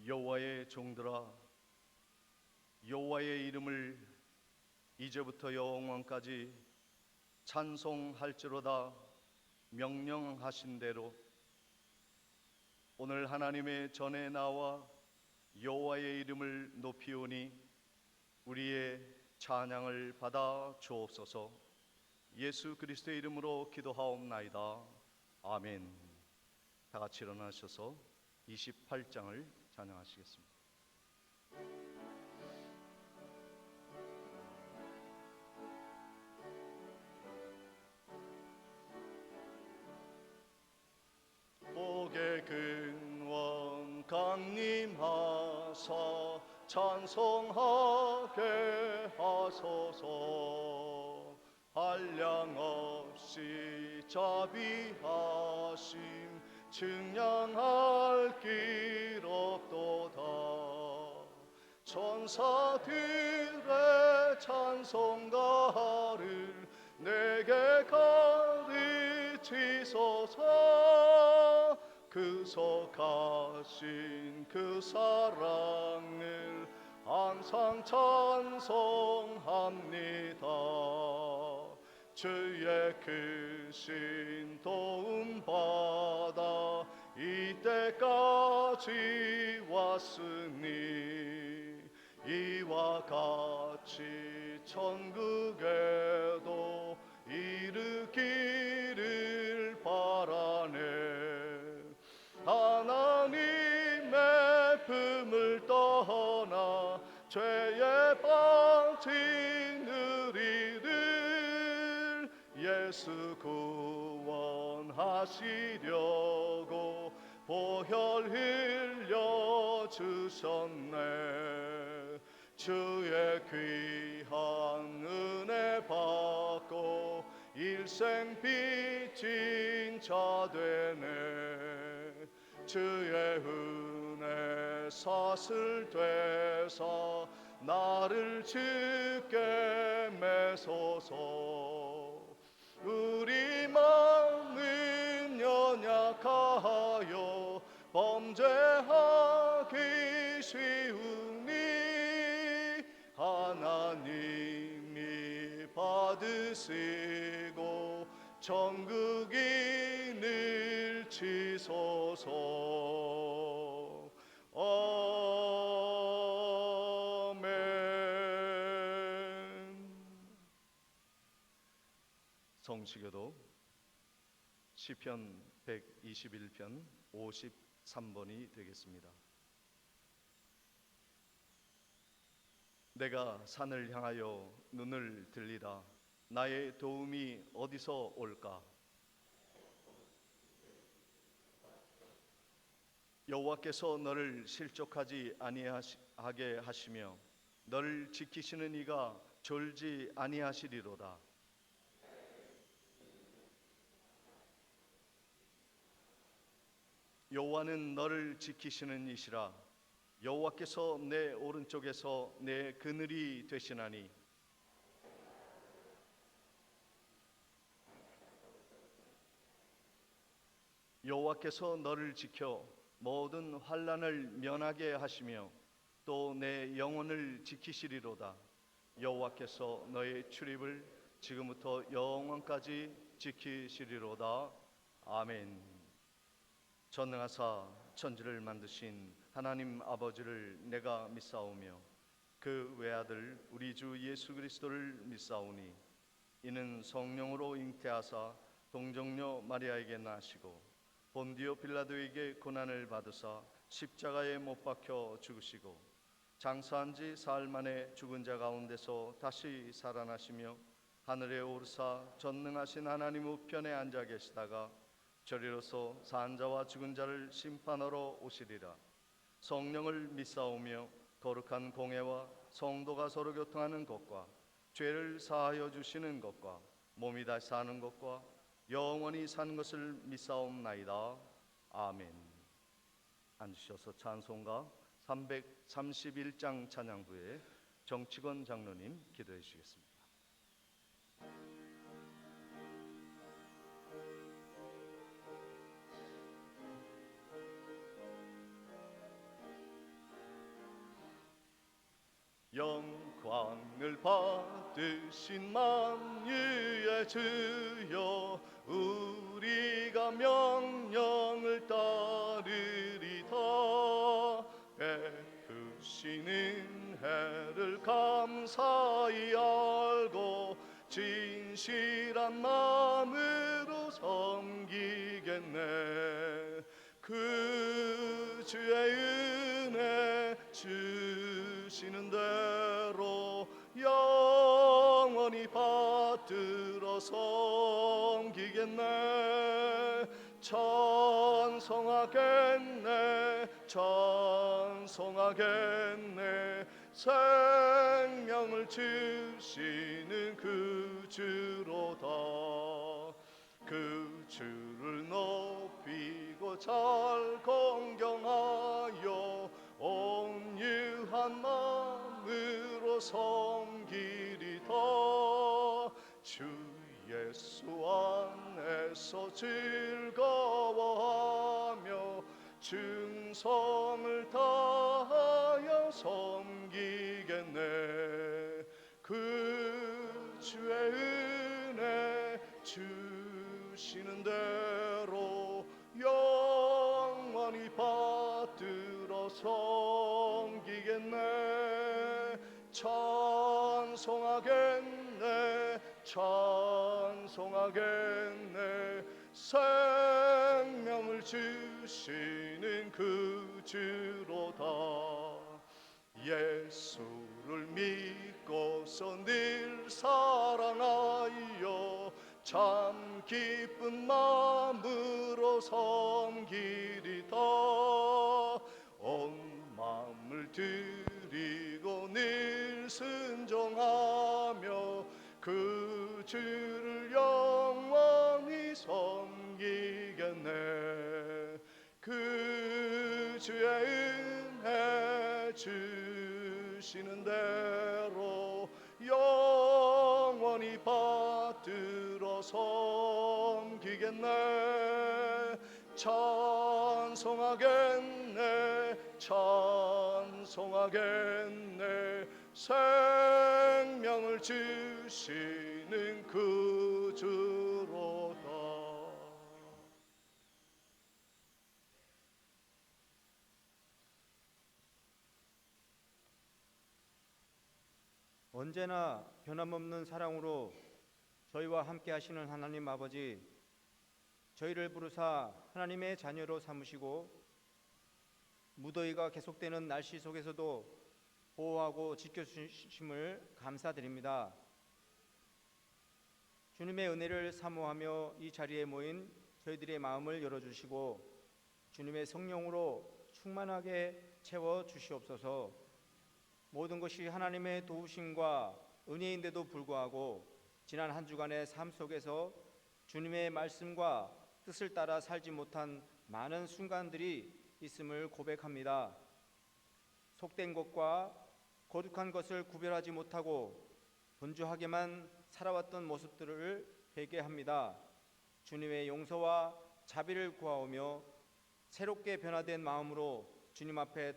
여호와의 종들아, 여호와의 이름을 이제부터 영원까지 찬송할지로다 명령하신 대로 오늘 하나님의 전에 나와 여호와의 이름을 높이오니 우리의 찬양을 받아 주옵소서. 예수 그리스도의 이름으로 기도하옵나이다. 아멘. 다 같이 일어나셔서 28장을 찬양하시겠습니다. 복의 근원 강림하사 찬송하게 하소서. 한량없이 자비하심 증량할 길 없도다. 천사들의 찬송가를 내게 가르치소서. 그속하신 그 사랑을 항상 찬송합니다. 주의 크신 도움 받아 이때까지 왔으니 이와 같이 천국에도 이르기를 바라네. 하나님의 품을 떠나 죄에 빠진 우리를 예수 구원하시려고 보혈 흘려 주셨네. 주의 귀한 은혜 받고 일생 빚진 자 되네. 주의 은혜 사슬 되사 나를 주께 매소서. 우리 마음은 연약하여 범죄하기 쉬우니 하나님이 받으시고 천국인을 치소서. 아멘. 성시교도 시편 121편 53번이 되겠습니다. 내가 산을 향하여 눈을 들리라. 나의 도움이 어디서 올까? 여호와께서 너를 실족하지 아니하게 하시며 너를 지키시는 이가 졸지 아니하시리로다. 여호와는 너를 지키시는 이시라. 여호와께서 내 오른쪽에서 내 그늘이 되시나니 여호와께서 너를 지켜 모든 환난을 면하게 하시며 또 내 영혼을 지키시리로다. 여호와께서 너의 출입을 지금부터 영원까지 지키시리로다. 아멘. 전능하사 천지를 만드신 하나님 아버지를 내가 믿사오며 그 외아들 우리 주 예수 그리스도를 믿사오니 이는 성령으로 잉태하사 동정녀 마리아에게 나시고 본디오 빌라도에게 고난을 받으사 십자가에 못 박혀 죽으시고 장사한 지 사흘 만에 죽은 자 가운데서 다시 살아나시며 하늘에 오르사 전능하신 하나님 우편에 앉아 계시다가 저리로서 산 자와 죽은 자를 심판하러 오시리라. 성령을 믿사오며 거룩한 공회와 성도가 서로 교통하는 것과 죄를 사하여 주시는 것과 몸이 다시 사는 것과 영원히 사는 것을 믿사옵나이다. 아멘. 앉으셔서 찬송가 331장 찬양부에 정치권 장로님 기도해 주시겠습니다. 크신 만유의 주여 우리가 명령을 따르리다. 베푸시는 해를 감사히 알고 진실한 마음으로 섬기겠네. 그 주의 은혜 주시는 대로 영원히 받들어 섬기겠네. 찬송하겠네 찬송하겠네. 생명을 주시는 그 주로다. 그 주를 높이고 잘 공경하여 온유한 마음으로 섬기리다. 주 예수 안에서 즐거워하며 충성을 다하여 섬기겠네. 그 주의 은혜 주시는 대로 영원히 받들어 섬기겠네. 찬송하겠네 찬송하겠네. 생명을 주시는 그 주로다. 예수를 믿고서 늘 사랑하여 참 기쁜 마음으로 섬기리다. 온 마음을 드리고 늘 순종하며 그 주를 영원히 섬기겠네. 그 주의 은혜 주시는 대로 영원히 받들어 섬기겠네. 찬송하겠네 찬송하겠네. 생명을 주시는 그 주로다. 언제나 변함없는 사랑으로 저희와 함께 하시는 하나님 아버지, 저희를 부르사 하나님의 자녀로 삼으시고 무더위가 계속되는 날씨 속에서도 보호하고 지켜주심을 감사드립니다. 주님의 은혜를 사모하며 이 자리에 모인 저희들의 마음을 열어주시고 주님의 성령으로 충만하게 채워주시옵소서. 모든 것이 하나님의 도우심과 은혜인데도 불구하고 지난 한 주간의 삶 속에서 주님의 말씀과 뜻을 따라 살지 못한 많은 순간들이 있음을 고백합니다. 속된 것과 거룩한 것을 구별하지 못하고 분주하게만 살아왔던 모습들을 회개합니다. 주님의 용서와 자비를 구하오며 새롭게 변화된 마음으로 주님 앞에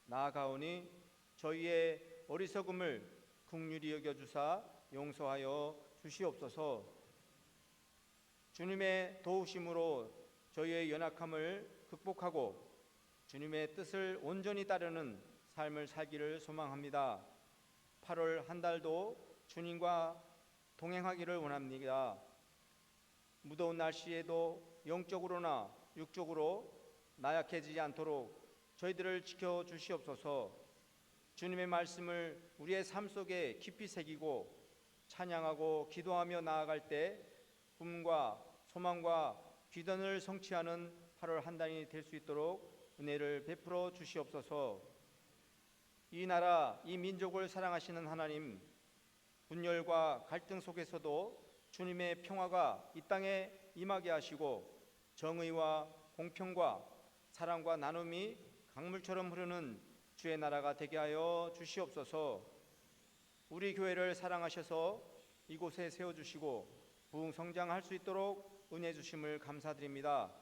나아가오니 저희의 어리석음을 긍휼히 여겨주사 용서하여 주시옵소서. 주님의 도우심으로 저희의 연약함을 극복하고 주님의 뜻을 온전히 따르는 삶을 살기를 소망합니다. 8월 한 달도 주님과 동행하기를 원합니다. 무더운 날씨에도 영적으로나 육적으로 나약해지지 않도록 저희들을 지켜주시옵소서. 주님의 말씀을 우리의 삶 속에 깊이 새기고 찬양하고 기도하며 나아갈 때 꿈과 소망과 귀단을 성취하는 8월 한 달이 될 수 있도록 은혜를 베풀어 주시옵소서. 이 나라, 이 민족을 사랑하시는 하나님, 분열과 갈등 속에서도 주님의 평화가 이 땅에 임하게 하시고 정의와 공평과 사랑과 나눔이 강물처럼 흐르는 주의 나라가 되게 하여 주시옵소서. 우리 교회를 사랑하셔서 이곳에 세워주시고 부흥성장할 수 있도록 은혜 주심을 감사드립니다.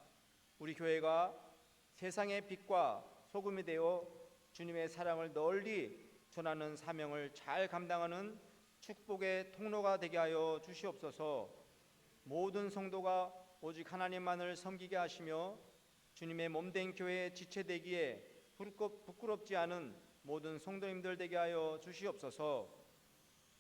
우리 교회가 세상의 빛과 소금이 되어 주님의 사랑을 널리 전하는 사명을 잘 감당하는 축복의 통로가 되게 하여 주시옵소서. 모든 성도가 오직 하나님만을 섬기게 하시며 주님의 몸된 교회에 지체되기에 부끄럽지 않은 모든 성도님들 되게 하여 주시옵소서.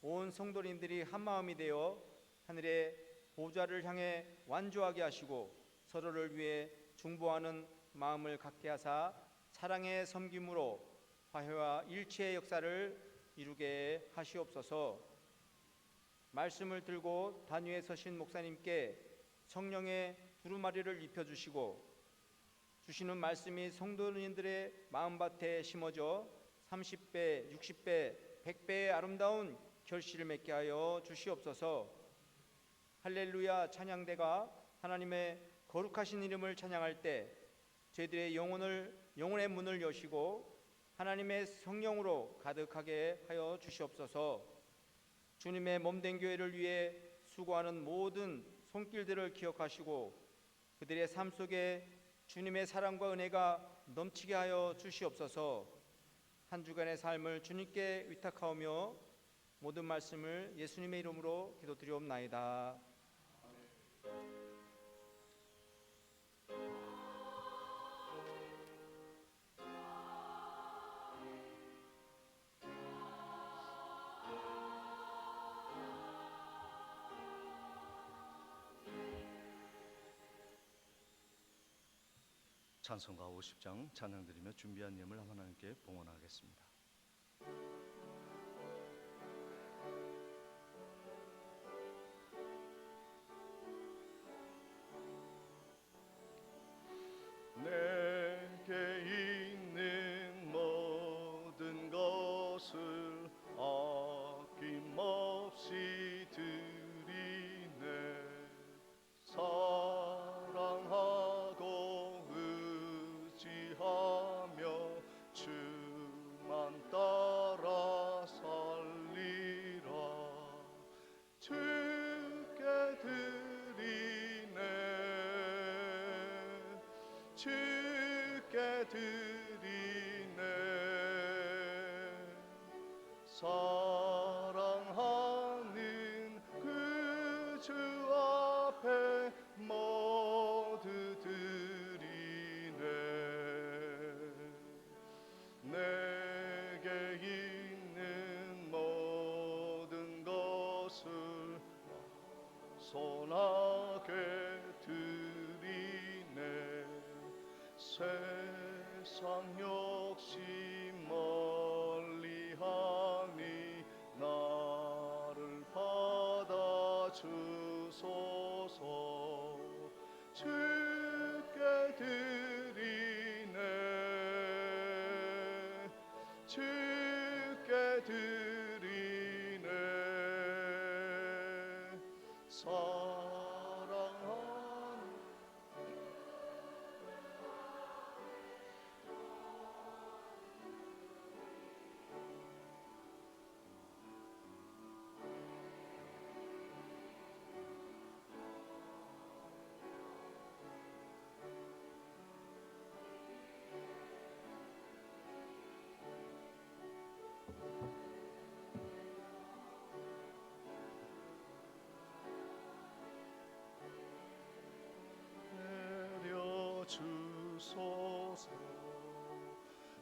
온 성도님들이 한마음이 되어 하늘의 보좌를 향해 완주하게 하시고 서로를 위해 중보하는 마음을 갖게 하사 사랑의 섬김으로 화해와 일치의 역사를 이루게 하시옵소서. 말씀을 들고 단위에 서신 목사님께 성령의 두루마리를 입혀주시고 주시는 말씀이 성도님들의 마음밭에 심어져 30배, 60배, 100배의 아름다운 결실을 맺게 하여 주시옵소서. 할렐루야 찬양대가 하나님의 거룩하신 이름을 찬양할 때 저희들의 영혼의 문을 여시고 하나님의 성령으로 가득하게 하여 주시옵소서. 주님의 몸된 교회를 위해 수고하는 모든 손길들을 기억하시고 그들의 삶 속에 주님의 사랑과 은혜가 넘치게 하여 주시옵소서. 한 주간의 삶을 주님께 위탁하오며 모든 말씀을 예수님의 이름으로 기도드리옵나이다. 찬송가 50장 찬양드리며 준비한 예물 하나님께 봉헌하겠습니다. 내게 있는 모든 것을 아낌없이 드리네. 사랑하고 의지하며 주만 따라 살리라. 주께 드리네. 주께 드리네. 사랑하는 그 주 앞에 모두 드리네. 내게 있는 모든 것을 선하게 드리네. 세상 욕심 멀리하니 나를 받아 주소서. 주께 드리네. 주께 드리네. 사랑하는 주소서.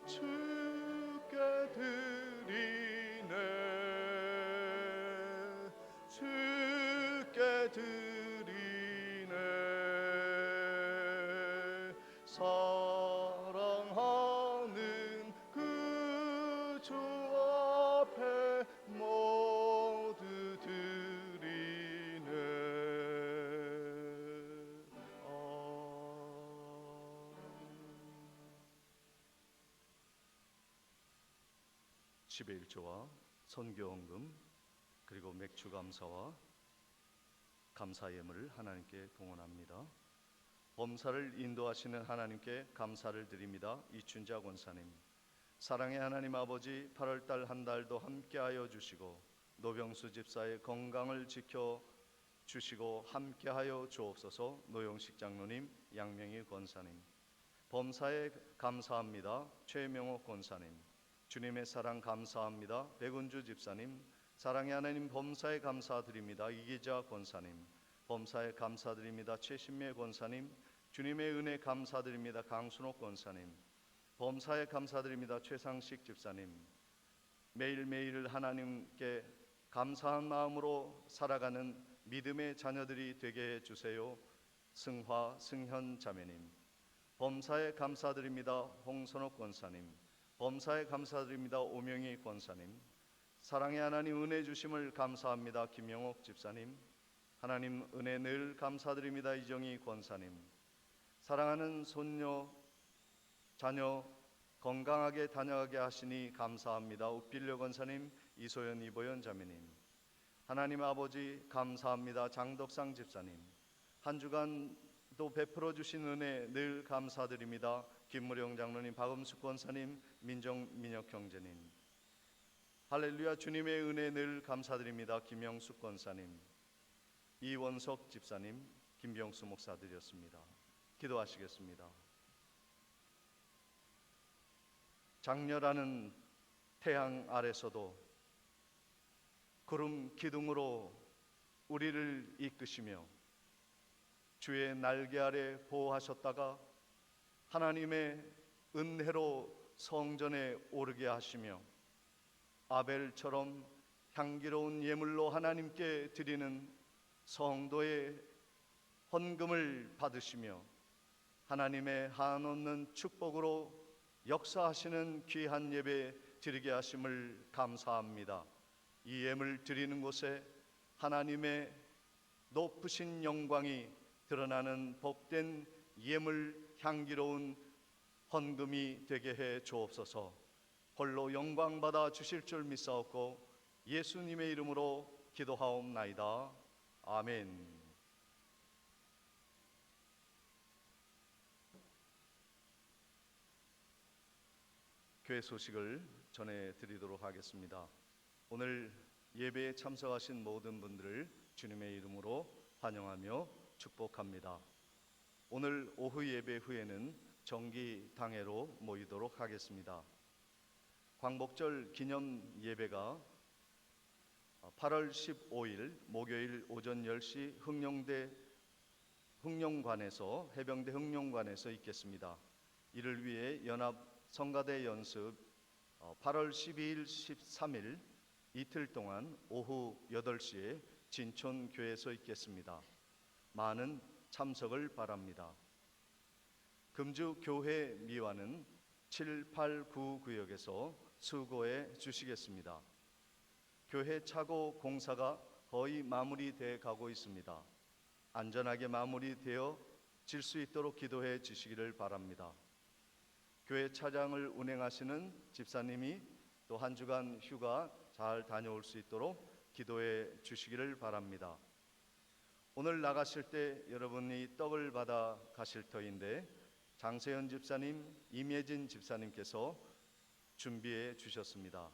주께 드리네. 주께 드리네. 사랑하는 그 주 앞에 모두 드리네. 11조와 선교헌금 그리고 맥주 감사와 감사 예물을 하나님께 봉헌합니다. 범사를 인도하시는 하나님께 감사를 드립니다. 이춘자 권사님, 사랑의 하나님 아버지, 8월달 한 달도 함께하여 주시고 노병수 집사의 건강을 지켜 주시고 함께하여 주옵소서. 노영식 장로님, 양명희 권사님, 범사에 감사합니다. 최명호 권사님, 주님의 사랑 감사합니다. 백운주 집사님, 사랑의 하나님, 범사에 감사드립니다. 이기자 권사님, 범사에 감사드립니다. 최신매 권사님, 주님의 은혜 감사드립니다. 강순옥 권사님, 범사에 감사드립니다. 최상식 집사님, 매일매일 하나님께 감사한 마음으로 살아가는 믿음의 자녀들이 되게 해주세요. 승화, 승현 자매님, 범사에 감사드립니다. 홍선옥 권사님, 범사에 감사드립니다. 오명희 권사님, 사랑의 하나님 은혜 주심을 감사합니다. 김영옥 집사님, 하나님 은혜 늘 감사드립니다. 이정희 권사님, 사랑하는 손녀 자녀 건강하게 다녀가게 하시니 감사합니다. 옥빌려 권사님, 이소연 이보연 자매님, 하나님 아버지 감사합니다. 장덕상 집사님, 한 주간도 베풀어 주신 은혜 늘 감사드립니다. 김무령 장로님, 박음숙 권사님, 민정 민혁 형제님, 할렐루야, 주님의 은혜 늘 감사드립니다. 김영숙 권사님, 이원석 집사님, 김병수 목사드렸습니다. 기도하시겠습니다. 장렬하는 태양 아래서도 구름 기둥으로 우리를 이끄시며 주의 날개 아래 보호하셨다가 하나님의 은혜로 성전에 오르게 하시며 아벨처럼 향기로운 예물로 하나님께 드리는 성도의 헌금을 받으시며 하나님의 한없는 축복으로 역사하시는 귀한 예배 드리게 하심을 감사합니다. 이 예물 드리는 곳에 하나님의 높으신 영광이 드러나는 복된 예물 향기로운 헌금이 되게 해 주옵소서. 홀로 영광 받아 주실 줄 믿사옵고 예수님의 이름으로 기도하옵나이다. 아멘. 교회 소식을 전해드리도록 하겠습니다. 오늘 예배에 참석하신 모든 분들을 주님의 이름으로 환영하며 축복합니다. 오늘 오후 예배 후에는 정기 당회로 모이도록 하겠습니다. 광복절 기념 예배가 8월 15일 목요일 오전 10시 흥룡관에서 해병대 흥룡관에서 있겠습니다. 이를 위해 연합 성가대 연습 8월 12일, 13일 이틀 동안 오후 8시에 진촌교회에서 있겠습니다. 많은 참석을 바랍니다. 금주 교회 미화는 7, 8, 9 구역에서 수고해 주시겠습니다. 교회 차고 공사가 거의 마무리돼 가고 있습니다. 안전하게 마무리되어 질 수 있도록 기도해 주시기를 바랍니다. 교회 차량을 운행하시는 집사님이 또 한 주간 휴가 잘 다녀올 수 있도록 기도해 주시기를 바랍니다. 오늘 나가실 때 여러분이 떡을 받아 가실 터인데 장세현 집사님, 임예진 집사님께서 준비해 주셨습니다.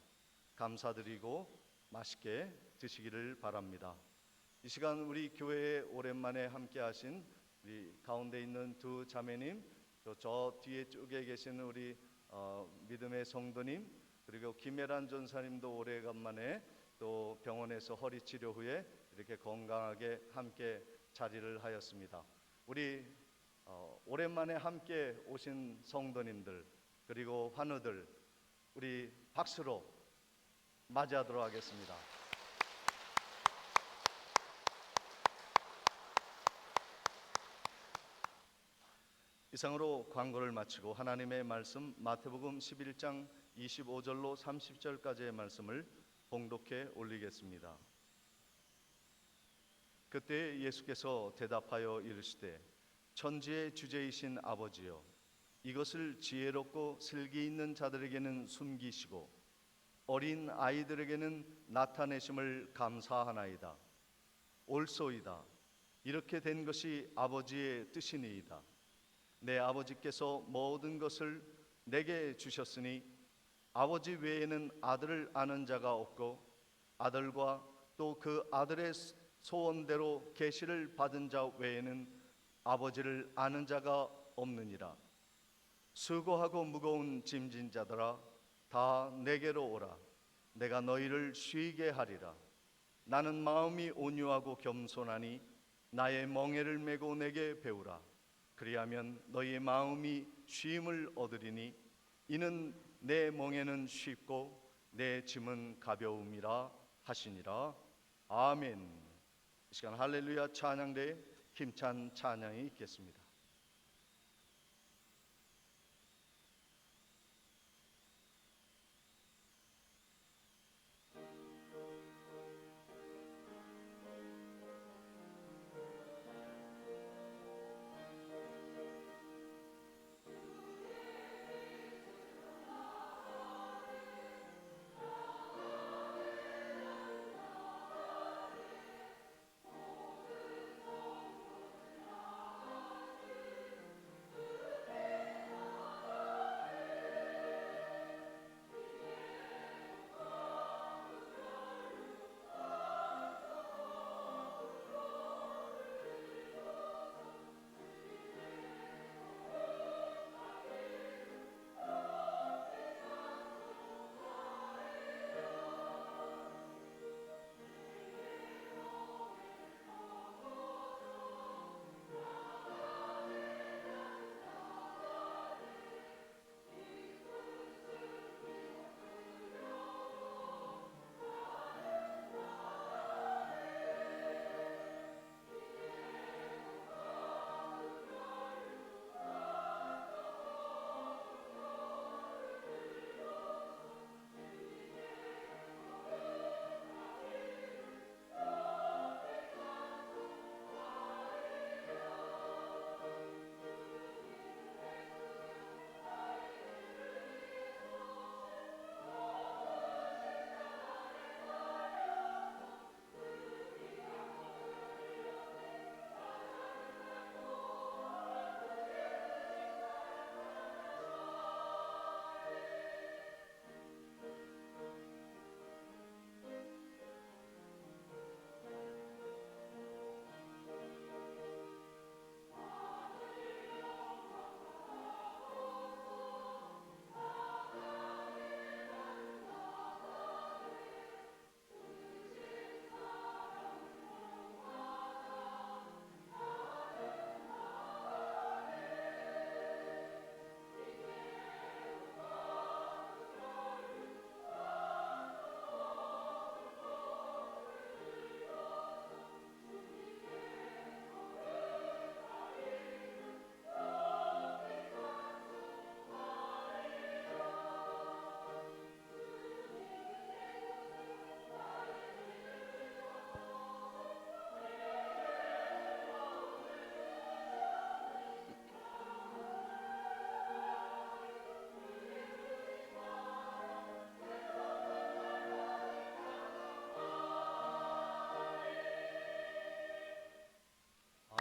감사드리고 맛있게 드시기를 바랍니다. 이 시간 우리 교회에 오랜만에 함께 하신 우리 가운데 있는 두 자매님, 저 뒤에 쪽에 계신 우리 믿음의 성도님, 그리고 김혜란 전사님도 오래간만에 또 병원에서 허리 치료 후에 이렇게 건강하게 함께 자리를 하였습니다. 우리 오랜만에 함께 오신 성도님들 그리고 환우들 우리 박수로 맞이하도록 하겠습니다. 이상으로 광고를 마치고 하나님의 말씀 마태복음 11장 25절로 30절까지의 말씀을 봉독해 올리겠습니다. 그때 예수께서 대답하여 이르시되 천지의 주제이신 아버지여, 이것을 지혜롭고 슬기 있는 자들에게는 숨기시고 어린 아이들에게는 나타내심을 감사하나이다. 옳소이다. 이렇게 된 것이 아버지의 뜻이니이다. 내 아버지께서 모든 것을 내게 주셨으니 아버지 외에는 아들을 아는 자가 없고 아들과 또 그 아들의 소원대로 계시를 받은 자 외에는 아버지를 아는 자가 없느니라. 수고하고 무거운 짐진 자들아 다 내게로 오라. 내가 너희를 쉬게 하리라. 나는 마음이 온유하고 겸손하니 나의 멍에를 메고 내게 배우라. 그리하면 너희의 마음이 쉼을 얻으리니 이는 내 멍에는 쉽고 내 짐은 가벼움이라 하시니라. 아멘. 이 시간 할렐루야 찬양대에 힘찬 찬양이 있겠습니다.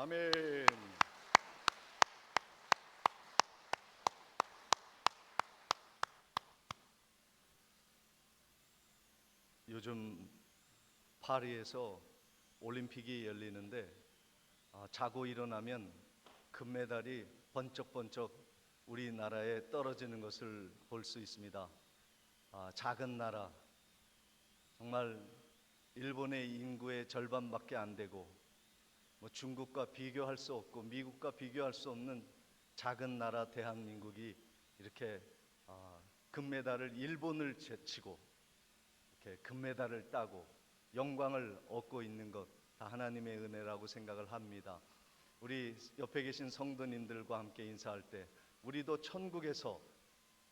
아멘. 요즘 파리에서 올림픽이 열리는데 자고 일어나면 금메달이 번쩍번쩍 우리나라에 떨어지는 것을 볼 수 있습니다. 작은 나라, 정말 일본의 인구의 절반밖에 안 되고 중국과 비교할 수 없고 미국과 비교할 수 없는 작은 나라 대한민국이 이렇게 금메달을 일본을 제치고 이렇게 금메달을 따고 영광을 얻고 있는 것 다 하나님의 은혜라고 생각을 합니다. 우리 옆에 계신 성도님들과 함께 인사할 때 우리도 천국에서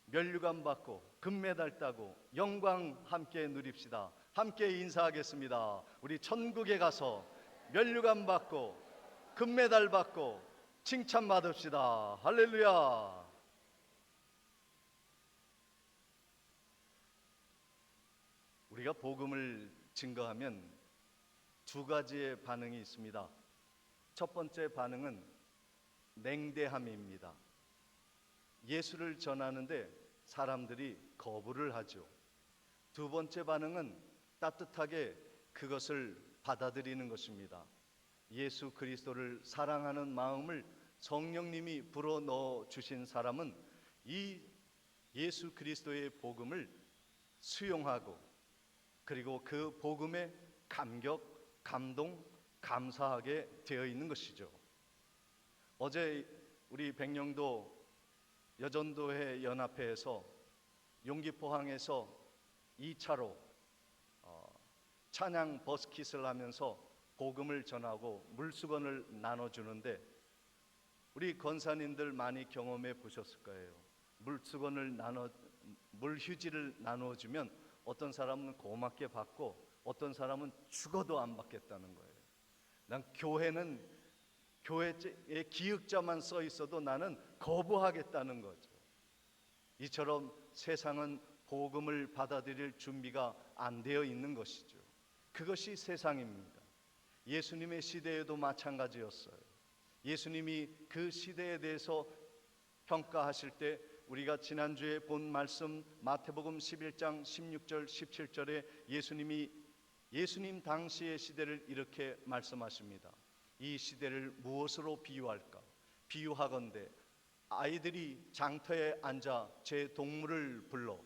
면류관 받고 금메달 따고 영광 함께 누립시다. 함께 인사하겠습니다. 우리 천국에 가서 면류관 받고 금메달 받고 칭찬 받읍시다. 할렐루야. 우리가 복음을 증거하면 두 가지의 반응이 있습니다. 첫 번째 반응은 냉대함입니다. 예수를 전하는데 사람들이 거부를 하죠. 두 번째 반응은 따뜻하게 그것을 받아들이는 것입니다. 예수 그리스도를 사랑하는 마음을 성령님이 불어넣어 주신 사람은 이 예수 그리스도의 복음을 수용하고 그리고 그 복음에 감격, 감동, 감사하게 되어 있는 것이죠. 어제 우리 백령도 여전도회 연합회에서 용기포항에서 2차로 찬양 버스킷을 하면서 복음을 전하고 물수건을 나눠주는데, 우리 권사님들 많이 경험해 보셨을 거예요. 물휴지를 나누어주면 어떤 사람은 고맙게 받고 어떤 사람은 죽어도 안 받겠다는 거예요. 난 교회에 기역자만 써 있어도 나는 거부하겠다는 거죠. 이처럼 세상은 복음을 받아들일 준비가 안 되어 있는 것이죠. 그것이 세상입니다. 예수님의 시대에도 마찬가지였어요. 예수님이 그 시대에 대해서 평가하실 때 우리가 지난주에 본 말씀 마태복음 11장 16절 17절에 예수님 당시의 시대를 이렇게 말씀하십니다. 이 시대를 무엇으로 비유할까? 비유하건대 아이들이 장터에 앉아 제 동물을 불러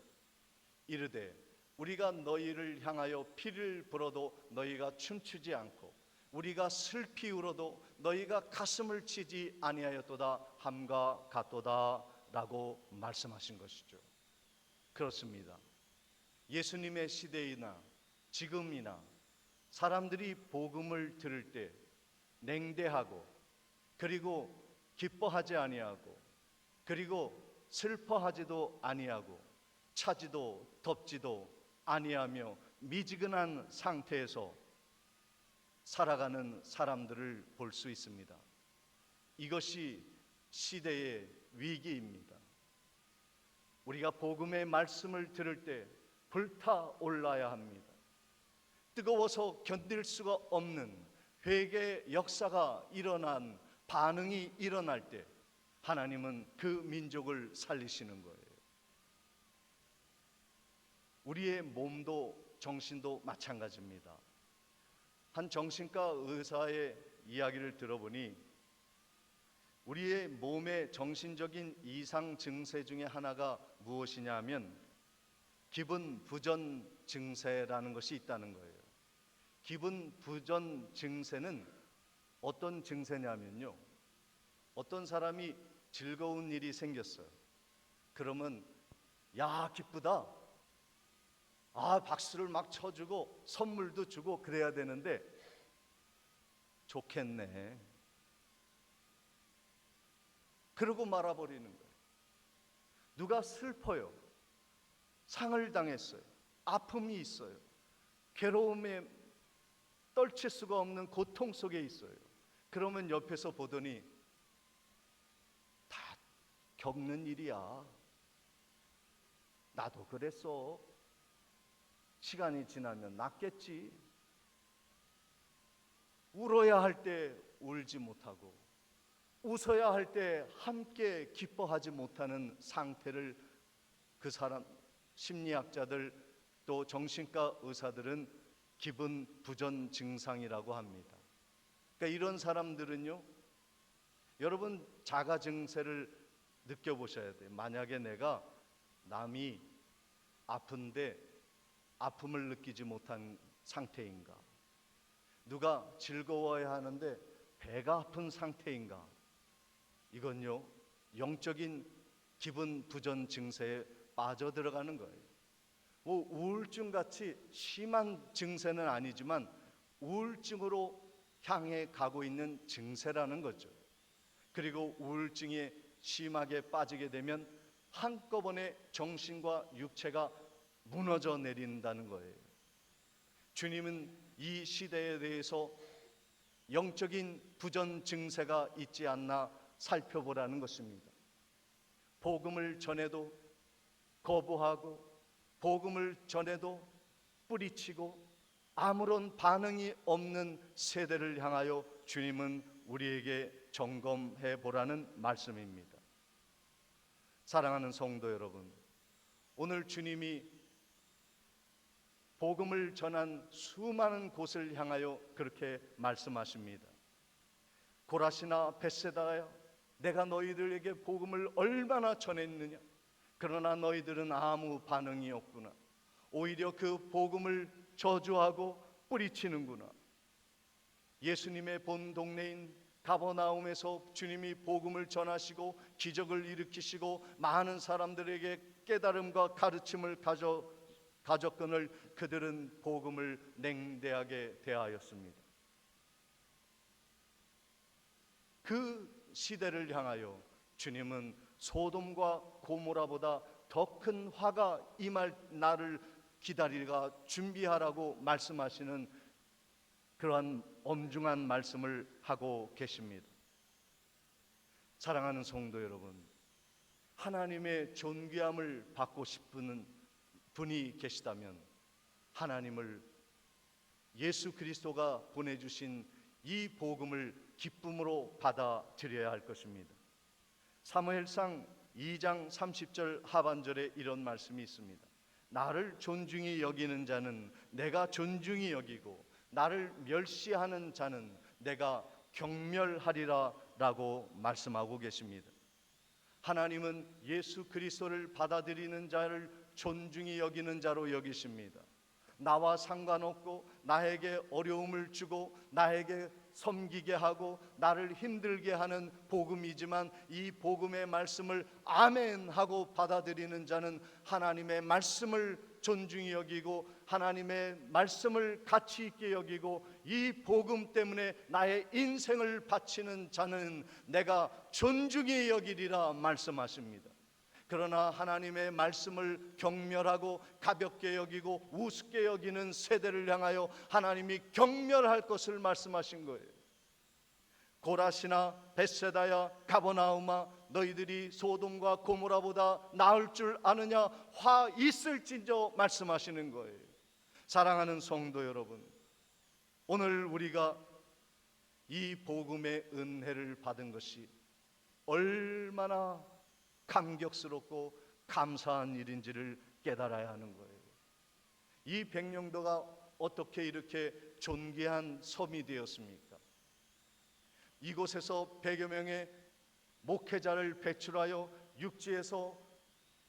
이르되 우리가 너희를 향하여 피를 불어도 너희가 춤추지 않고 우리가 슬피 울어도 너희가 가슴을 치지 아니하였도다 함과 같도다 라고 말씀하신 것이죠. 그렇습니다. 예수님의 시대이나 지금이나 사람들이 복음을 들을 때 냉대하고 그리고 기뻐하지 아니하고 그리고 슬퍼하지도 아니하고 차지도 덥지도 아니하며 미지근한 상태에서 살아가는 사람들을 볼 수 있습니다. 이것이 시대의 위기입니다. 우리가 복음의 말씀을 들을 때 불타올라야 합니다. 뜨거워서 견딜 수가 없는 회개의 역사가 일어난 반응이 일어날 때 하나님은 그 민족을 살리시는 거예요. 우리의 몸도 정신도 마찬가지입니다. 한 정신과 의사의 이야기를 들어보니 우리의 몸의 정신적인 이상 증세 중에 하나가 무엇이냐 하면 기분 부전 증세라는 것이 있다는 거예요. 기분 부전 증세는 어떤 증세냐면요, 어떤 사람이 즐거운 일이 생겼어요. 그러면 야 기쁘다, 박수를 막 쳐주고 선물도 주고 그래야 되는데 좋겠네 그러고 말아버리는 거예요. 누가 슬퍼요, 상을 당했어요, 아픔이 있어요, 괴로움에 떨칠 수가 없는 고통 속에 있어요. 그러면 옆에서 보더니 다 겪는 일이야, 나도 그랬어, 시간이 지나면 낫겠지. 울어야 할 때 울지 못하고 웃어야 할 때 함께 기뻐하지 못하는 상태를 그 사람, 심리학자들 또 정신과 의사들은 기분 부전 증상이라고 합니다. 그러니까 이런 사람들은요, 여러분 자가 증세를 느껴보셔야 돼요. 만약에 내가 남이 아픈데 아픔을 느끼지 못한 상태인가, 누가 즐거워야 하는데 배가 아픈 상태인가, 이건요 영적인 기분 부전 증세에 빠져들어가는 거예요. 뭐 우울증 같이 심한 증세는 아니지만 우울증으로 향해 가고 있는 증세라는 거죠. 그리고 우울증에 심하게 빠지게 되면 한꺼번에 정신과 육체가 무너져 내린다는 거예요. 주님은 이 시대에 대해서 영적인 부전 증세가 있지 않나 살펴보라는 것입니다. 복음을 전해도 거부하고 복음을 전해도 뿌리치고 아무런 반응이 없는 세대를 향하여 주님은 우리에게 점검해 보라는 말씀입니다. 사랑하는 성도 여러분, 오늘 주님이 복음을 전한 수많은 곳을 향하여 그렇게 말씀하십니다. 고라시나 벳세다야, 내가 너희들에게 복음을 얼마나 전했느냐, 그러나 너희들은 아무 반응이 없구나. 오히려 그 복음을 저주하고 뿌리치는구나. 예수님의 본 동네인 가버나움에서 주님이 복음을 전하시고 기적을 일으키시고 많은 사람들에게 깨달음과 가르침을 가졌거늘 그들은 복음을 냉대하게 대하였습니다. 그 시대를 향하여 주님은 소돔과 고모라보다 더 큰 화가 임할 날을 기다리가 준비하라고 말씀하시는 그러한 엄중한 말씀을 하고 계십니다. 사랑하는 성도 여러분, 하나님의 존귀함을 받고 싶은 분이 계시다면 하나님을, 예수 그리스도가 보내주신 이 복음을 기쁨으로 받아들여야 할 것입니다. 사무엘상 2장 30절 하반절에 이런 말씀이 있습니다. 나를 존중히 여기는 자는 내가 존중히 여기고 나를 멸시하는 자는 내가 경멸하리라 라고 말씀하고 계십니다. 하나님은 예수 그리스도를 받아들이는 자를 존중히 여기는 자로 여기십니다. 나와 상관없고 나에게 어려움을 주고 나에게 섬기게 하고 나를 힘들게 하는 복음이지만 이 복음의 말씀을 아멘 하고 받아들이는 자는 하나님의 말씀을 존중히 여기고 하나님의 말씀을 가치 있게 여기고 이 복음 때문에 나의 인생을 바치는 자는 내가 존중히 여기리라 말씀하십니다. 그러나 하나님의 말씀을 경멸하고 가볍게 여기고 우습게 여기는 세대를 향하여 하나님이 경멸할 것을 말씀하신 거예요. 고라시나 벳세다야 가버나움아, 너희들이 소돔과 고모라보다 나을 줄 아느냐, 화 있을진저 말씀하시는 거예요. 사랑하는 성도 여러분, 오늘 우리가 이 복음의 은혜를 받은 것이 얼마나 감격스럽고 감사한 일인지를 깨달아야 하는 거예요. 이 백령도가 어떻게 이렇게 존귀한 섬이 되었습니까? 이곳에서 100여 명의 목회자를 배출하여 육지에서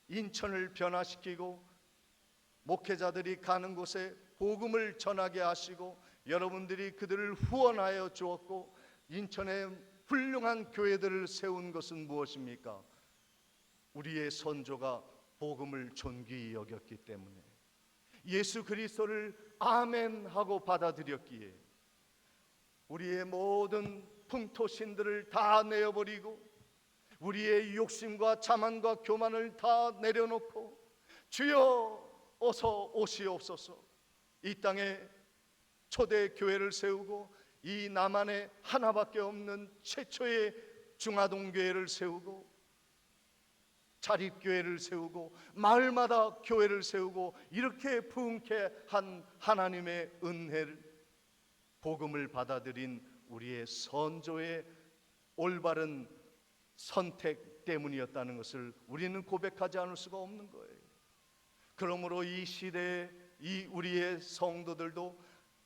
인천을 변화시키고 목회자들이 가는 곳에 복음을 전하게 하시고 여러분들이 그들을 후원하여 주었고 인천에 훌륭한 교회들을 세운 것은 무엇입니까? 우리의 선조가 복음을 존귀히 여겼기 때문에, 예수 그리스도를 아멘 하고 받아들였기에 우리의 모든 풍토신들을 다 내어버리고 우리의 욕심과 자만과 교만을 다 내려놓고 주여 어서 오시옵소서, 이 땅에 초대 교회를 세우고 이 남한에 하나밖에 없는 최초의 중화동 교회를 세우고 자립교회를 세우고 마을마다 교회를 세우고 이렇게 부흥케 한 하나님의 은혜를, 복음을 받아들인 우리의 선조의 올바른 선택 때문이었다는 것을 우리는 고백하지 않을 수가 없는 거예요. 그러므로 이 시대에 이 우리의 성도들도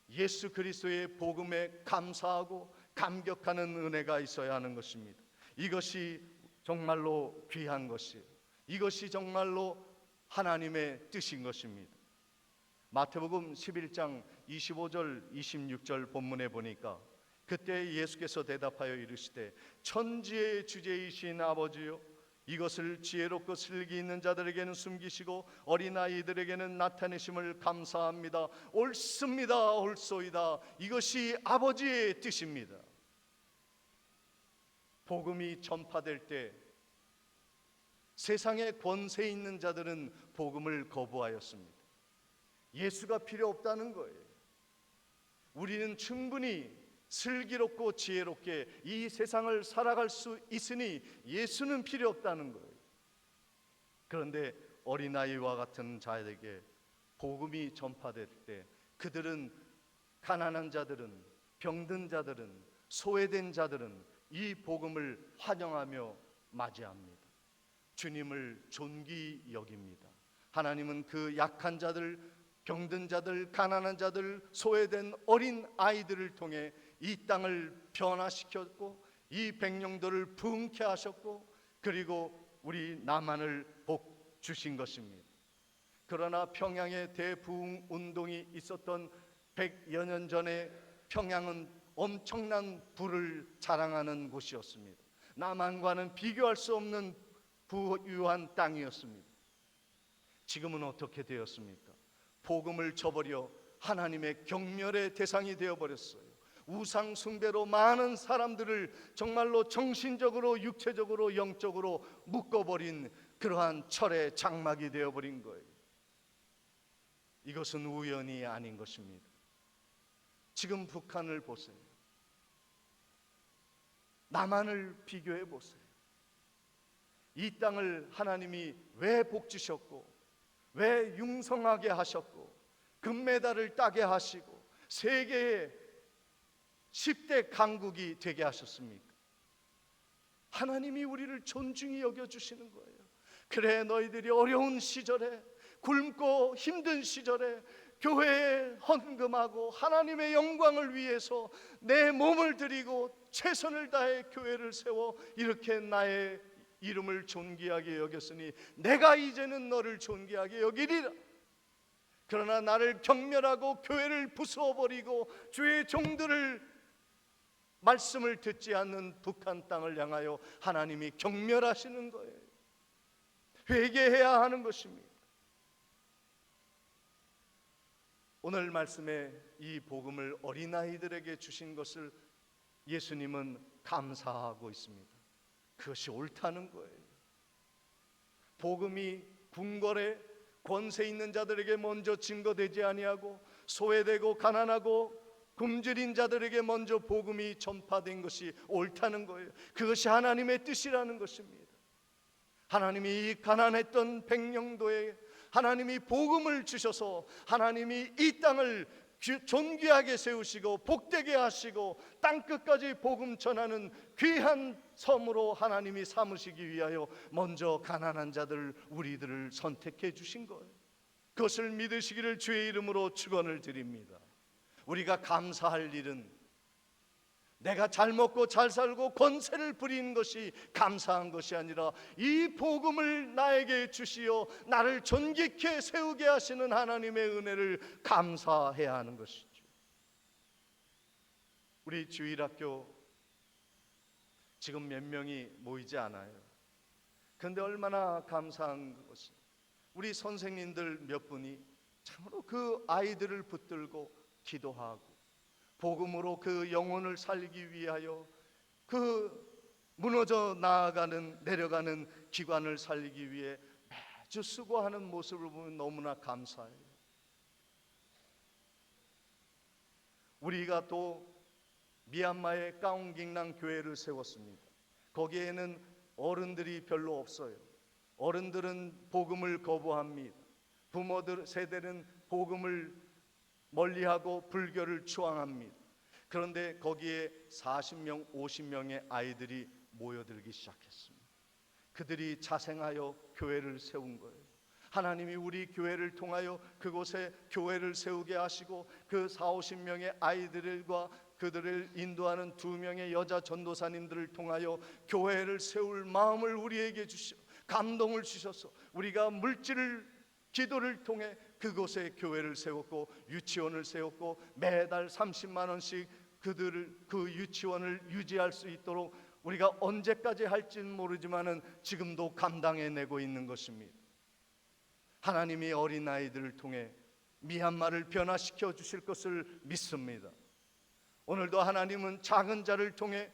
예수 그리스도의 복음에 감사하고 감격하는 은혜가 있어야 하는 것입니다. 이것이 정말로 귀한 것이에요. 이것이 정말로 하나님의 뜻인 것입니다. 마태복음 11장 25절 26절 본문에 보니까 그때 예수께서 대답하여 이르시되 천지의 주제이신 아버지요, 이것을 지혜롭고 슬기 있는 자들에게는 숨기시고 어린아이들에게는 나타내심을 감사합니다. 옳습니다, 옳소이다. 이것이 아버지의 뜻입니다. 복음이 전파될 때 세상에 권세 있는 자들은 복음을 거부하였습니다. 예수가 필요 없다는 거예요. 우리는 충분히 슬기롭고 지혜롭게 이 세상을 살아갈 수 있으니 예수는 필요 없다는 거예요. 그런데 어린아이와 같은 자에게 복음이 전파될 때 그들은, 가난한 자들은, 병든 자들은, 소외된 자들은 이 복음을 환영하며 맞이합니다. 주님을 존귀히 여깁니다. 하나님은 그 약한 자들, 병든 자들, 가난한 자들, 소외된 어린 아이들을 통해 이 땅을 변화시켰고 이 백령도를 부흥케 하셨고 그리고 우리 남한을 복 주신 것입니다. 그러나 평양에 대부흥 운동이 있었던 100여 년 전에 평양은 엄청난 부를 자랑하는 곳이었습니다. 남한과는 비교할 수 없는 부유한 땅이었습니다. 지금은 어떻게 되었습니까? 복음을 저버려 하나님의 경멸의 대상이 되어버렸어요. 우상 숭배로 많은 사람들을 정말로 정신적으로, 육체적으로, 영적으로 묶어버린 그러한 철의 장막이 되어버린 거예요. 이것은 우연이 아닌 것입니다. 지금 북한을 보세요. 남한을 비교해 보세요. 이 땅을 하나님이 왜 복 주셨고, 왜 융성하게 하셨고, 금메달을 따게 하시고 세계의 10대 강국이 되게 하셨습니까? 하나님이 우리를 존중히 여겨주시는 거예요. 그래, 너희들이 어려운 시절에, 굶고 힘든 시절에 교회에 헌금하고 하나님의 영광을 위해서 내 몸을 드리고 최선을 다해 교회를 세워 이렇게 나의 이름을 존귀하게 여겼으니 내가 이제는 너를 존귀하게 여기리라. 그러나 나를 경멸하고 교회를 부수어버리고 주의 종들을 말씀을 듣지 않는 북한 땅을 향하여 하나님이 경멸하시는 거예요. 회개해야 하는 것입니다. 오늘 말씀에 이 복음을 어린아이들에게 주신 것을 예수님은 감사하고 있습니다. 그것이 옳다는 거예요. 복음이 궁궐에 권세 있는 자들에게 먼저 증거되지 아니하고 소외되고 가난하고 굶주린 자들에게 먼저 복음이 전파된 것이 옳다는 거예요. 그것이 하나님의 뜻이라는 것입니다. 하나님이 이 가난했던 백령도에 하나님이 복음을 주셔서 하나님이 이 땅을 존귀하게 세우시고 복되게 하시고 땅끝까지 복음 전하는 귀한 섬으로 하나님이 삼으시기 위하여 먼저 가난한 자들 우리들을 선택해 주신 거예요. 그것을 믿으시기를 주의 이름으로 축원을 드립니다. 우리가 감사할 일은 내가 잘 먹고 잘 살고 권세를 부리는 것이 감사한 것이 아니라 이 복음을 나에게 주시어 나를 존귀케 세우게 하시는 하나님의 은혜를 감사해야 하는 것이죠. 우리 주일학교 지금 몇 명이 모이지 않아요. 그런데 얼마나 감사한 것이, 우리 선생님들 몇 분이 참으로 그 아이들을 붙들고 기도하고 복음으로 그 영혼을 살리기 위하여 그 무너져 나아가는 내려가는 기관을 살리기 위해 매주 수고하는 모습을 보면 너무나 감사해요. 우리가 또 미얀마의 까옹깅랑 교회를 세웠습니다. 거기에는 어른들이 별로 없어요. 어른들은 복음을 거부합니다. 부모들 세대는 복음을 멀리하고 불교를 추앙합니다. 그런데 거기에 40명, 50명의 아이들이 모여들기 시작했습니다. 그들이 자생하여 교회를 세운 거예요. 하나님이 우리 교회를 통하여 그곳에 교회를 세우게 하시고 그 40-50명의 아이들과 그들을 인도하는 2명의 여자 전도사님들을 통하여 교회를 세울 마음을 우리에게 주시고 감동을 주셔서 우리가 물질을 기도를 통해 그곳에 교회를 세웠고 유치원을 세웠고 매달 30만 원씩 그들을 그 유치원을 유지할 수 있도록 우리가 언제까지 할지는 모르지만은 지금도 감당해내고 있는 것입니다. 하나님이 어린아이들을 통해 미얀마를 변화시켜 주실 것을 믿습니다. 오늘도 하나님은 작은 자를 통해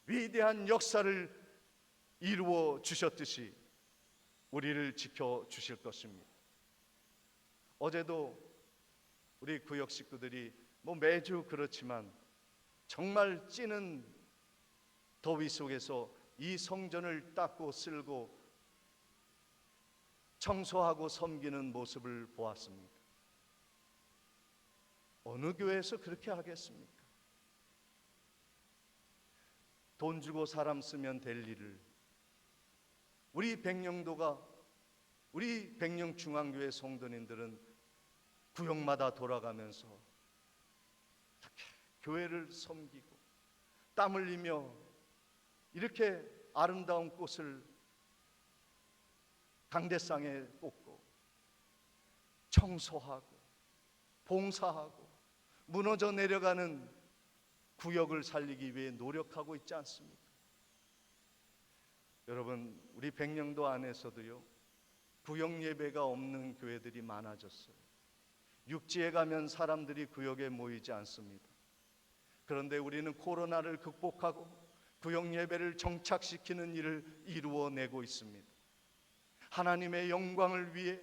위대한 역사를 이루어 주셨듯이 우리를 지켜 주실 것입니다. 어제도 우리 구역 식구들이 매주 그렇지만 정말 찌는 더위 속에서 이 성전을 닦고 쓸고 청소하고 섬기는 모습을 보았습니다. 어느 교회에서 그렇게 하겠습니까? 돈 주고 사람 쓰면 될 일을 우리 백령도가, 우리 백령중앙교회 성도님들은 구역마다 돌아가면서 이렇게 교회를 섬기고 땀 흘리며 이렇게 아름다운 꽃을 강대상에 꽂고 청소하고 봉사하고 무너져 내려가는 구역을 살리기 위해 노력하고 있지 않습니까? 여러분, 우리 백령도 안에서도요, 구역 예배가 없는 교회들이 많아졌어요. 육지에 가면 사람들이 구역에 모이지 않습니다. 그런데 우리는 코로나를 극복하고 구역 예배를 정착시키는 일을 이루어내고 있습니다. 하나님의 영광을 위해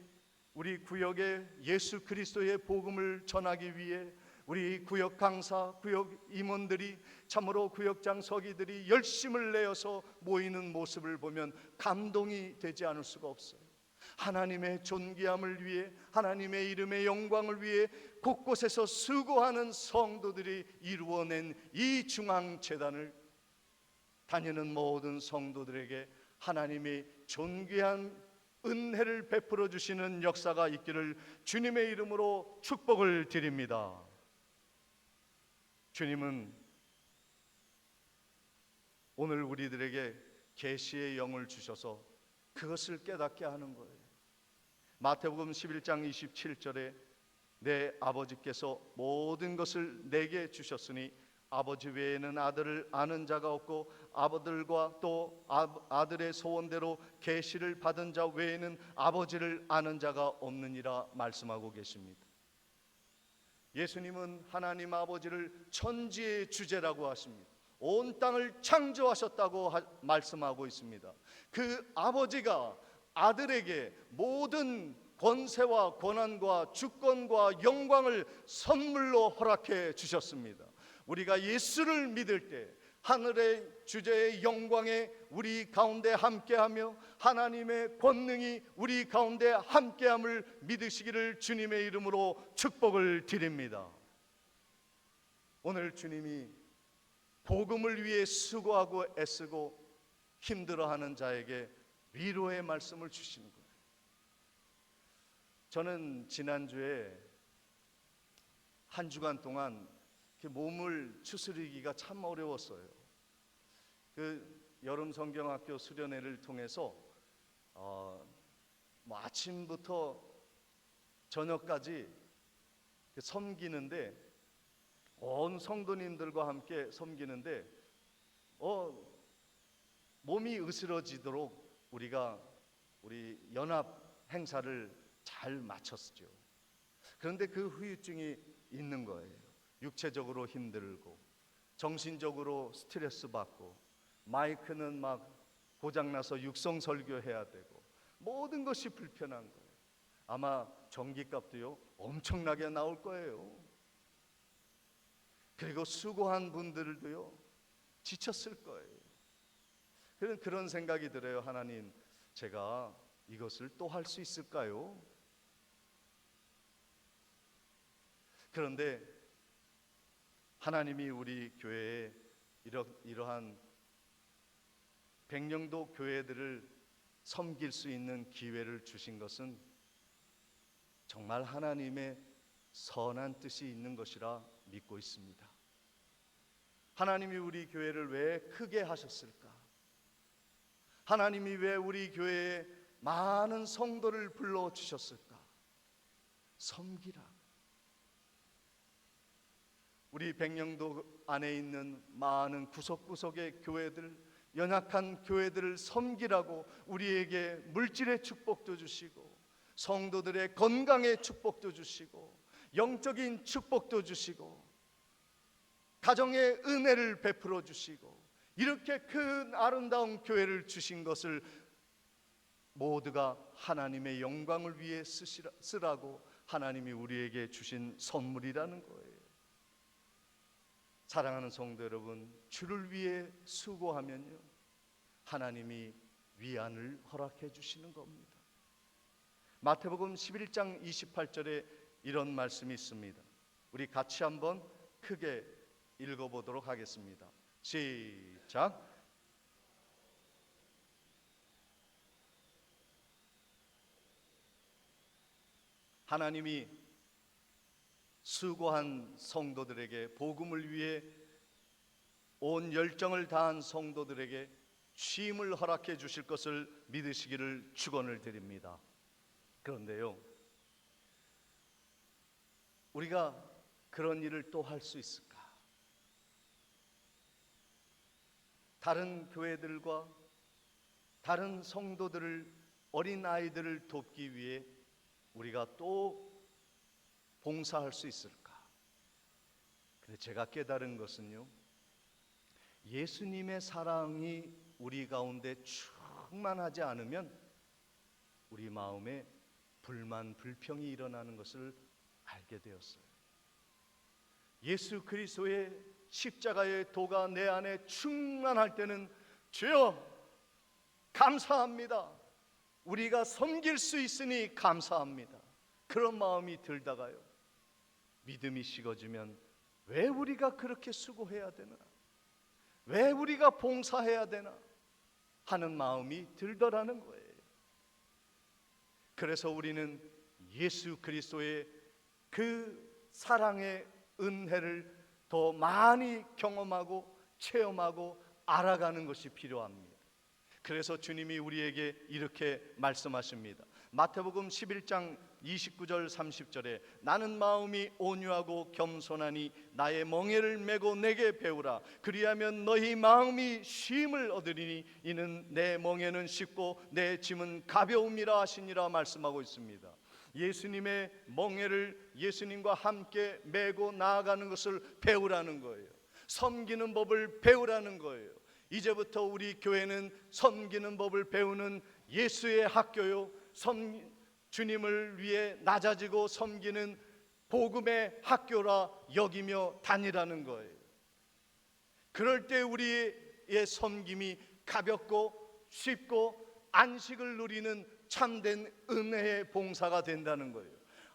우리 구역에 예수 그리스도의 복음을 전하기 위해 우리 구역 강사, 구역 임원들이, 참으로 구역장 서기들이 열심을 내어서 모이는 모습을 보면 감동이 되지 않을 수가 없어요. 하나님의 존귀함을 위해, 하나님의 이름의 영광을 위해 곳곳에서 수고하는 성도들이 이루어낸 이 중앙재단을 다니는 모든 성도들에게 하나님의 존귀한 은혜를 베풀어 주시는 역사가 있기를 주님의 이름으로 축복을 드립니다. 주님은 오늘 우리들에게 계시의 영을 주셔서 그것을 깨닫게 하는 거예요. 마태복음 11장 27절에 내 아버지께서 모든 것을 내게 주셨으니 아버지 외에는 아들을 아는 자가 없고 아버들과 또 아들의 소원대로 계시를 받은 자 외에는 아버지를 아는 자가 없느니라 말씀하고 계십니다. 예수님은 하나님 아버지를 천지의 주제라고 하십니다. 온 땅을 창조하셨다고 말씀하고 있습니다. 그 아버지가 아들에게 모든 권세와 권한과 주권과 영광을 선물로 허락해 주셨습니다. 우리가 예수를 믿을 때 하늘의 주제의 영광에 우리 가운데 함께하며 하나님의 권능이 우리 가운데 함께함을 믿으시기를 주님의 이름으로 축복을 드립니다. 오늘 주님이 복음을 위해 수고하고 애쓰고 힘들어하는 자에게 위로의 말씀을 주시는 거예요. 저는 지난주에 한 주간 동안 몸을 추스리기가 참 어려웠어요. 그 여름 성경학교 수련회를 통해서 아침부터 저녁까지 섬기는데, 온 성도님들과 함께 섬기는데 몸이 으스러지도록 우리 연합 행사를 잘 마쳤죠. 그런데 그 후유증이 있는 거예요. 육체적으로 힘들고 정신적으로 스트레스 받고 마이크는 막 고장나서 육성 설교해야 되고 모든 것이 불편한 거예요. 아마 전기값도요 엄청나게 나올 거예요. 그리고 수고한 분들도요 지쳤을 거예요. 그런 생각이 들어요. 하나님, 제가 이것을 또 할 수 있을까요? 그런데 하나님이 우리 교회에 이러한 백령도 교회들을 섬길 수 있는 기회를 주신 것은 정말 하나님의 선한 뜻이 있는 것이라 믿고 있습니다. 하나님이 우리 교회를 왜 크게 하셨을까? 하나님이 왜 우리 교회에 많은 성도를 불러주셨을까? 섬기라. 우리 백령도 안에 있는 많은 구석구석의 교회들, 연약한 교회들을 섬기라고 우리에게 물질의 축복도 주시고 성도들의 건강의 축복도 주시고 영적인 축복도 주시고 가정의 은혜를 베풀어 주시고 이렇게 큰 아름다운 교회를 주신 것을 모두가 하나님의 영광을 위해 쓰라고 하나님이 우리에게 주신 선물이라는 거예요. 사랑하는 성도 여러분, 주를 위해 수고하면요 하나님이 위안을 허락해 주시는 겁니다. 마태복음 11장 28절에 이런 말씀이 있습니다. 우리 같이 한번 크게 읽어보도록 하겠습니다. 시작. 하나님이 수고한 성도들에게, 복음을 위해 온 열정을 다한 성도들에게 쉼을 허락해 주실 것을 믿으시기를 축원을 드립니다. 그런데요, 우리가 그런 일을 또 할 수 있을까? 다른 교회들과 다른 성도들을, 어린 아이들을 돕기 위해 우리가 또 봉사할 수 있을까? 근데 제가 깨달은 것은요, 예수님의 사랑이 우리 가운데 충만하지 않으면 우리 마음에 불만, 불평이 일어나는 것을 알게 되었어요. 예수 그리스도의 십자가의 도가 내 안에 충만할 때는 주여 감사합니다, 우리가 섬길 수 있으니 감사합니다, 그런 마음이 들다가요, 믿음이 식어지면 왜 우리가 그렇게 수고해야 되나, 왜 우리가 봉사해야 되나 하는 마음이 들더라는 거예요. 그래서 우리는 예수 그리스도의 그 사랑의 은혜를 더 많이 경험하고 체험하고 알아가는 것이 필요합니다. 그래서 주님이 우리에게 이렇게 말씀하십니다. 마태복음 11장 29절 30절에 나는 마음이 온유하고 겸손하니 나의 멍에를 메고 내게 배우라. 그리하면 너희 마음이 쉼을 얻으리니 이는 내 멍에는 쉽고 내 짐은 가벼움이라 하시니라 말씀하고 있습니다. 예수님의 멍에를 예수님과 함께 메고 나아가는 것을 배우라는 거예요. 섬기는 법을 배우라는 거예요. 이제부터 우리 교회는 섬기는 법을 배우는 예수의 학교요, 주님을 위해 낮아지고 섬기는 복음의 학교라 여기며 다니라는 거예요. 그럴 때 우리의 섬김이 가볍고 쉽고 안식을 누리는 참된 은혜의 봉사가 된다는 거예요.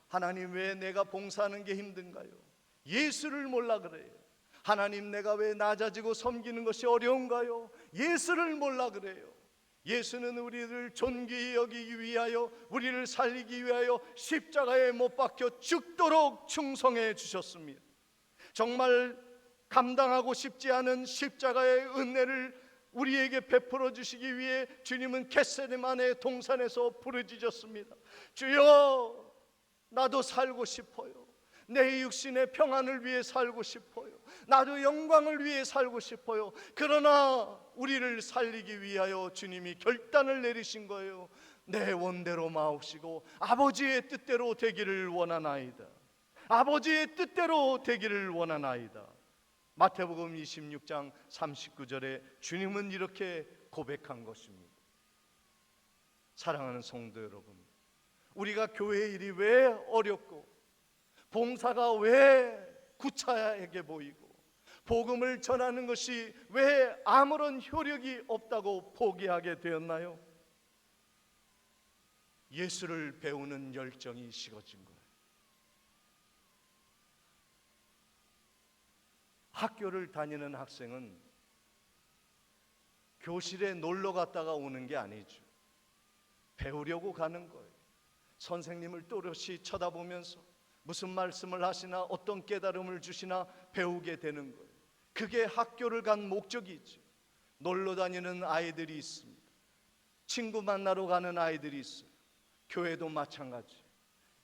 하나님, 왜 내가 봉사하는 게 힘든가요? 예수를 몰라 그래요. 하나님, 내가 왜 낮아지고 섬기는 것이 어려운가요? 예수를 몰라 그래요. 예수는 우리를 존귀히 여기기 위하여, 우리를 살리기 위하여 십자가에 못 박혀 죽도록 충성해 주셨습니다. 정말 감당하고 싶지 않은 십자가의 은혜를 우리에게 베풀어 주시기 위해 주님은 겟세마네 동산에서 부르짖었습니다. 주여, 나도 살고 싶어요. 내 육신의 평안을 위해 살고 싶어요. 나도 영광을 위해 살고 싶어요. 그러나 우리를 살리기 위하여 주님이 결단을 내리신 거예요. 내 원대로 마옵시고 아버지의 뜻대로 되기를 원하나이다. 아버지의 뜻대로 되기를 원하나이다. 마태복음 26장 39절에 주님은 이렇게 고백한 것입니다. 사랑하는 성도 여러분, 우리가 교회 일이 왜 어렵고 봉사가 왜 구차하게 보이고 복음을 전하는 것이 왜 아무런 효력이 없다고 포기하게 되었나요? 예수를 배우는 열정이 식어진 거예요. 학교를 다니는 학생은 교실에 놀러 갔다가 오는 게 아니죠. 배우려고 가는 거예요. 선생님을 또렷이 쳐다보면서 무슨 말씀을 하시나 어떤 깨달음을 주시나 배우게 되는 거예요. 그게 학교를 간 목적이죠. 놀러 다니는 아이들이 있습니다. 친구 만나러 가는 아이들이 있어요. 교회도 마찬가지.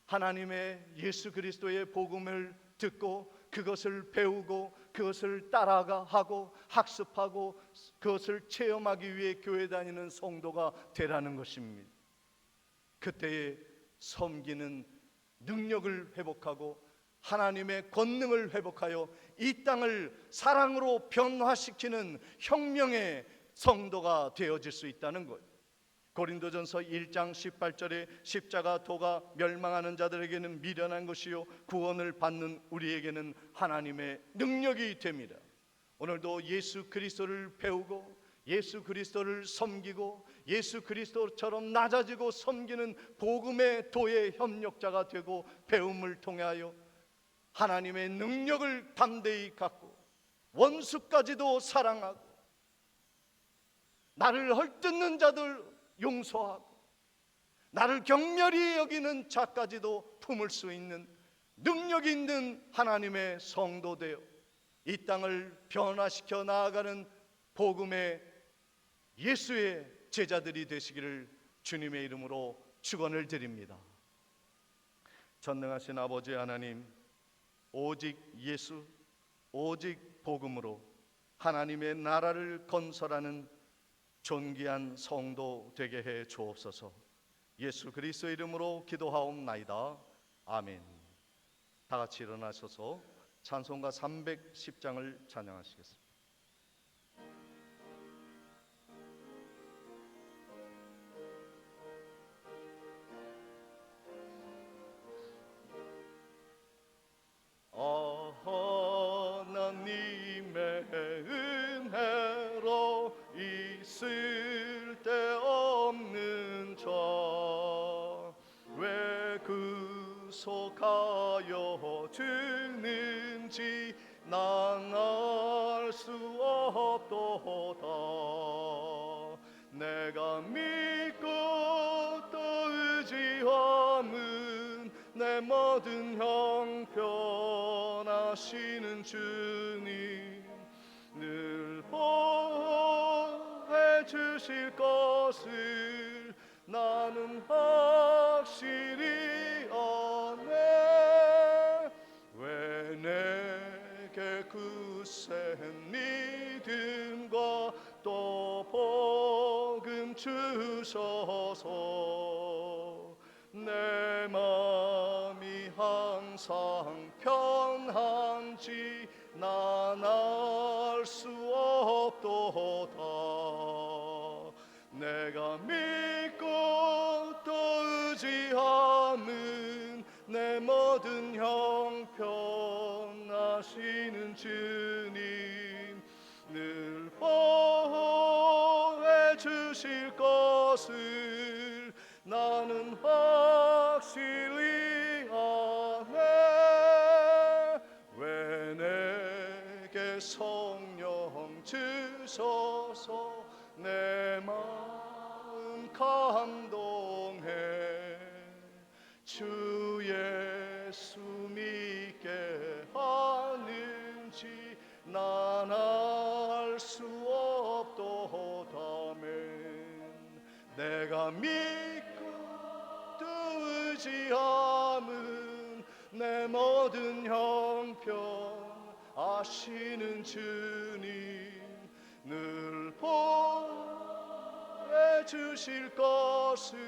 하나님의 예수 그리스도의 복음을 듣고 그것을 배우고 그것을 따라가고 학습하고 그것을 체험하기 위해 교회 다니는 성도가 되라는 것입니다. 그때에 섬기는 능력을 회복하고 하나님의 권능을 회복하여 이 땅을 사랑으로 변화시키는 혁명의 성도가 되어질 수 있다는 거예요. 고린도전서 1장 18절에 십자가 도가 멸망하는 자들에게는 미련한 것이요 구원을 받는 우리에게는 하나님의 능력이 됩니다. 오늘도 예수 그리스도를 배우고 예수 그리스도를 섬기고 예수 그리스도처럼 낮아지고 섬기는 복음의 도의 협력자가 되고 배움을 통하여 하나님의 능력을 담대히 갖고 원수까지도 사랑하고 나를 헐뜯는 자들 용서하고 나를 경멸히 여기는 자까지도 품을 수 있는 능력 있는 하나님의 성도 되어 이 땅을 변화시켜 나아가는 복음의 예수의 제자들이 되시기를 주님의 이름으로 축원을 드립니다. 전능하신 아버지 하나님, 오직 예수, 오직 복음으로 하나님의 나라를 건설하는 존귀한 성도 되게 해 주옵소서. 예수 그리스도 이름으로 기도하옵나이다. 아멘. 다 같이 일어나셔서 찬송가 310장을 찬양하시겠습니다. 하나님의 은혜로 있을 데 없는 자 왜 구속하여 주는지 난 알 수 없도다. 내가 믿고 또 의지함은 내 모든 형편하시는 주님 늘 보호해 주실 것을 나는 확실히 아네. 왜 내게 굳센 믿음과 또 복음 주셔서 내 마음이 항상 편한지 난 알 수 없도다. 내가 믿고 또 의지함은 내 모든 형편하시는 주님 늘 보호해 주실 것을 나는 확실히 아네. 왜 내게 성령 주셔서 내 마음 감동해 주 예수 믿게 하는지 난 알 수 없도다면 내가 믿고 또 의지함은 내 모든 형편 아시는 주님 늘 보호해 주실 것을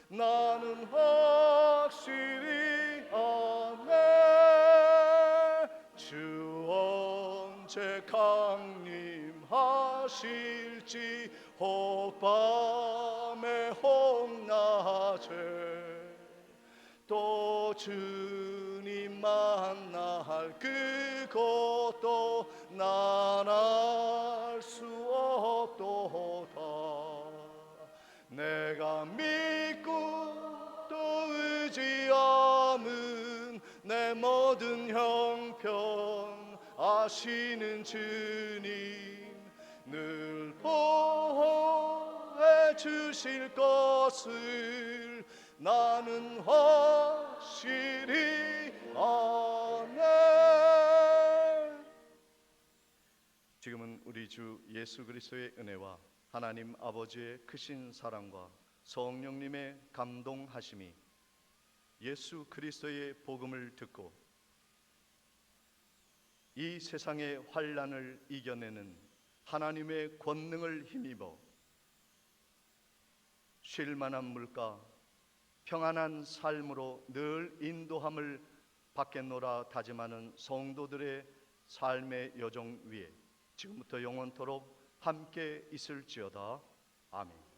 나는 확실히 아네. 주 언제 강림하실지 혹 밤에 혹 낮에 또 주님 만날 그것도 난 알 수 없도다. 내가 믿고 또 의지함은 내 모든 형편 아시는 주님 늘 보호해 주실 것을 나는 확실히 아네. 지금은 우리 주 예수 그리스도의 은혜와 하나님 아버지의 크신 사랑과 성령님의 감동하심이 예수 그리스도의 복음을 듣고 이 세상의 환난을 이겨내는 하나님의 권능을 힘입어 쉴만한 물가 평안한 삶으로 늘 인도함을 받겠노라 다짐하는 성도들의 삶의 여정 위에 지금부터 영원토록 함께 있을지어다. 아멘.